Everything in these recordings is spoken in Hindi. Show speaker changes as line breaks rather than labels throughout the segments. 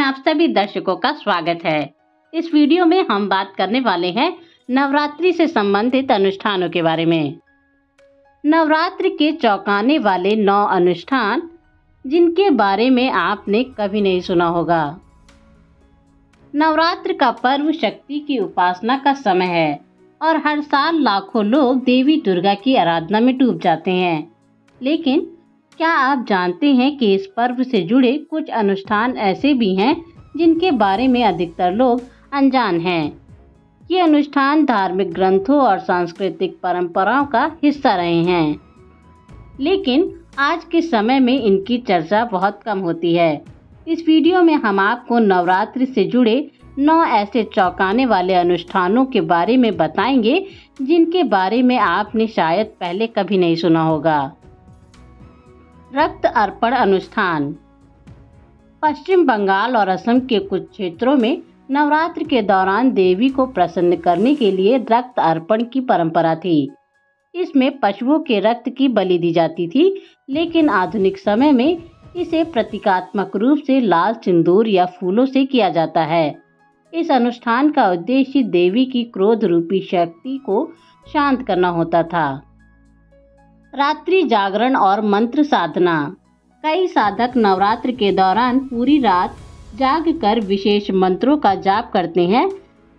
में आप सभी दर्शकों का स्वागत है। इस वीडियो में हम बात करने वाले हैं नवरात्रि से संबंधित अनुष्ठानों के बारे में। नवरात्रि के चौंकाने वाले 9 अनुष्ठान जिनके बारे में आपने कभी नहीं सुना होगा। नवरात्र का पर्व शक्ति की उपासना का समय है और हर साल लाखों लोग देवी दुर्गा की आराधना में डूब जाते हैं। लेकिन क्या आप जानते हैं कि इस पर्व से जुड़े कुछ अनुष्ठान ऐसे भी हैं जिनके बारे में अधिकतर लोग अनजान हैं। ये अनुष्ठान धार्मिक ग्रंथों और सांस्कृतिक परंपराओं का हिस्सा रहे हैं, लेकिन आज के समय में इनकी चर्चा बहुत कम होती है। इस वीडियो में हम आपको नवरात्रि से जुड़े 9 ऐसे चौंकाने वाले अनुष्ठानों के बारे में बताएंगे जिनके बारे में आपने शायद पहले कभी नहीं सुना होगा। रक्त अर्पण अनुष्ठान। पश्चिम बंगाल और असम के कुछ क्षेत्रों में नवरात्र के दौरान देवी को प्रसन्न करने के लिए रक्त अर्पण की परंपरा थी। इसमें पशुओं के रक्त की बलि दी जाती थी, लेकिन आधुनिक समय में इसे प्रतीकात्मक रूप से लाल सिंदूर या फूलों से किया जाता है। इस अनुष्ठान का उद्देश्य देवी की क्रोध रूपी शक्ति को शांत करना होता था। रात्रि जागरण और मंत्र साधना। कई साधक नवरात्र के दौरान पूरी रात जागकर विशेष मंत्रों का जाप करते हैं।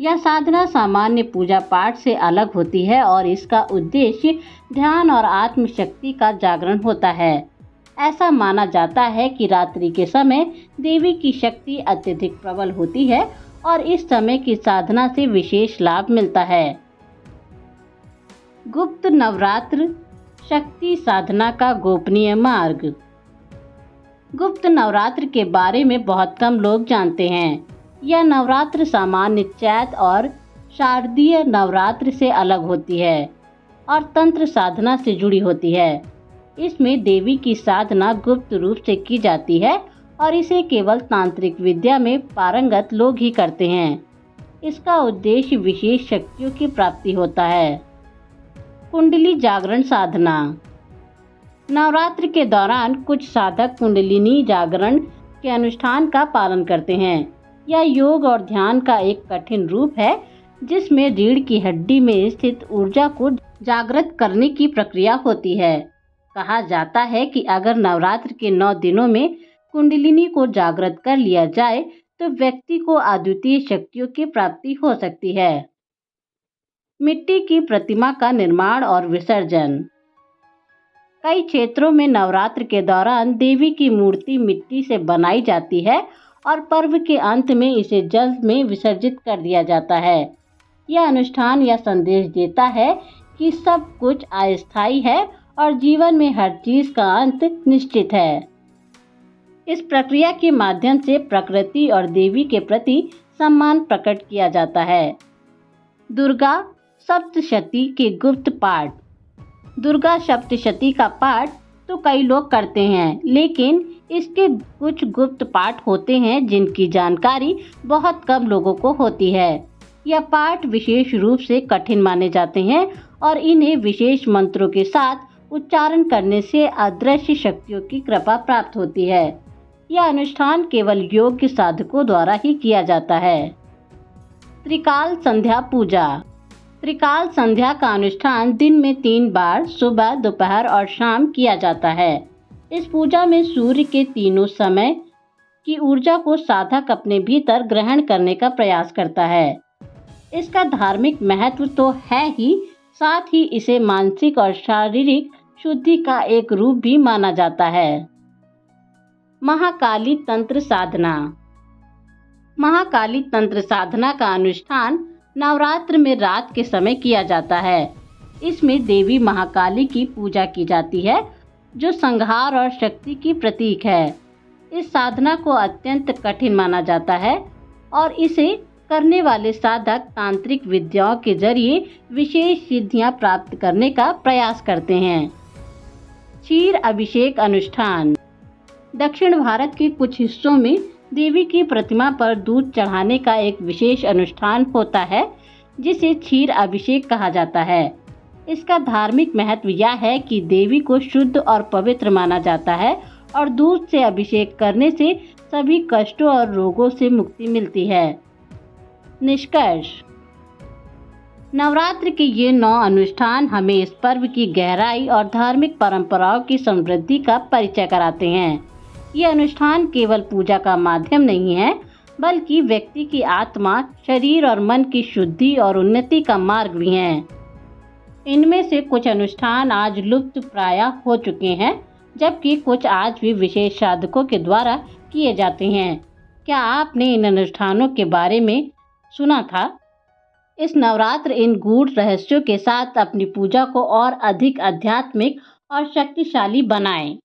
यह साधना सामान्य पूजा पाठ से अलग होती है और इसका उद्देश्य ध्यान और आत्मशक्ति का जागरण होता है। ऐसा माना जाता है कि रात्रि के समय देवी की शक्ति अत्यधिक प्रबल होती है और इस समय की साधना से विशेष लाभ मिलता है। गुप्त नवरात्र शक्ति साधना का गोपनीय मार्ग। गुप्त नवरात्र के बारे में बहुत कम लोग जानते हैं। यह नवरात्र सामान्य चैत और शारदीय नवरात्र से अलग होती है और तंत्र साधना से जुड़ी होती है। इसमें देवी की साधना गुप्त रूप से की जाती है और इसे केवल तांत्रिक विद्या में पारंगत लोग ही करते हैं। इसका उद्देश्य विशेष शक्तियों की प्राप्ति होता है। कुंडली जागरण साधना। नवरात्र के दौरान कुछ साधक कुंडलिनी जागरण के अनुष्ठान का पालन करते हैं। यह योग और ध्यान का एक कठिन रूप है जिसमें रीढ़ की हड्डी में स्थित ऊर्जा को जागृत करने की प्रक्रिया होती है। कहा जाता है कि अगर नवरात्र के 9 दिनों में कुंडलिनी को जागृत कर लिया जाए तो व्यक्ति को अद्वितीय शक्तियों की प्राप्ति हो सकती है। मिट्टी की प्रतिमा का निर्माण और विसर्जन। कई क्षेत्रों में नवरात्र के दौरान देवी की मूर्ति मिट्टी से बनाई जाती है और पर्व के अंत में इसे जल में विसर्जित कर दिया जाता है। यह अनुष्ठान यह संदेश देता है कि सब कुछ अस्थायी है और जीवन में हर चीज का अंत निश्चित है। इस प्रक्रिया के माध्यम से प्रकृति और देवी के प्रति सम्मान प्रकट किया जाता है। दुर्गा सप्तशती के गुप्त पाठ। दुर्गा सप्तशती का पाठ तो कई लोग करते हैं, लेकिन इसके कुछ गुप्त पाठ होते हैं जिनकी जानकारी बहुत कम लोगों को होती है। यह पाठ विशेष रूप से कठिन माने जाते हैं और इन्हें विशेष मंत्रों के साथ उच्चारण करने से अदृश्य शक्तियों की कृपा प्राप्त होती है। यह अनुष्ठान केवल योग्य साधकों द्वारा ही किया जाता है। त्रिकाल संध्या पूजा। त्रिकाल संध्या का अनुष्ठान दिन में 3 बार सुबह, दोपहर और शाम किया जाता है। इस पूजा में सूर्य के तीनों समय की ऊर्जा को साधक अपने भीतर ग्रहण करने का प्रयास करता है। इसका धार्मिक महत्व तो है ही, साथ ही इसे मानसिक और शारीरिक शुद्धि का एक रूप भी माना जाता है। महाकाली तंत्र साधना। महाकाली तंत्र साधना का अनुष्ठान नवरात्र में रात के समय किया जाता है। इसमें देवी महाकाली की पूजा की जाती है जो संहार और शक्ति की प्रतीक है। इस साधना को अत्यंत कठिन माना जाता है और इसे करने वाले साधक तांत्रिक विद्याओं के जरिए विशेष सिद्धियां प्राप्त करने का प्रयास करते हैं। क्षीर अभिषेक अनुष्ठान। दक्षिण भारत के कुछ हिस्सों में देवी की प्रतिमा पर दूध चढ़ाने का एक विशेष अनुष्ठान होता है जिसे क्षीर अभिषेक कहा जाता है। इसका धार्मिक महत्व यह है कि देवी को शुद्ध और पवित्र माना जाता है और दूध से अभिषेक करने से सभी कष्टों और रोगों से मुक्ति मिलती है। निष्कर्ष, नवरात्र के ये 9 अनुष्ठान हमें इस पर्व की गहराई और धार्मिक परंपराओं की समृद्धि का परिचय कराते हैं। ये अनुष्ठान केवल पूजा का माध्यम नहीं है, बल्कि व्यक्ति की आत्मा, शरीर और मन की शुद्धि और उन्नति का मार्ग भी हैं। इनमें से कुछ अनुष्ठान आज लुप्त प्राय हो चुके हैं, जबकि कुछ आज भी विशेष साधकों के द्वारा किए जाते हैं। क्या आपने इन अनुष्ठानों के बारे में सुना था? इस नवरात्र इन गूढ़ रहस्यों के साथ अपनी पूजा को और अधिक आध्यात्मिक और शक्तिशाली बनाएं।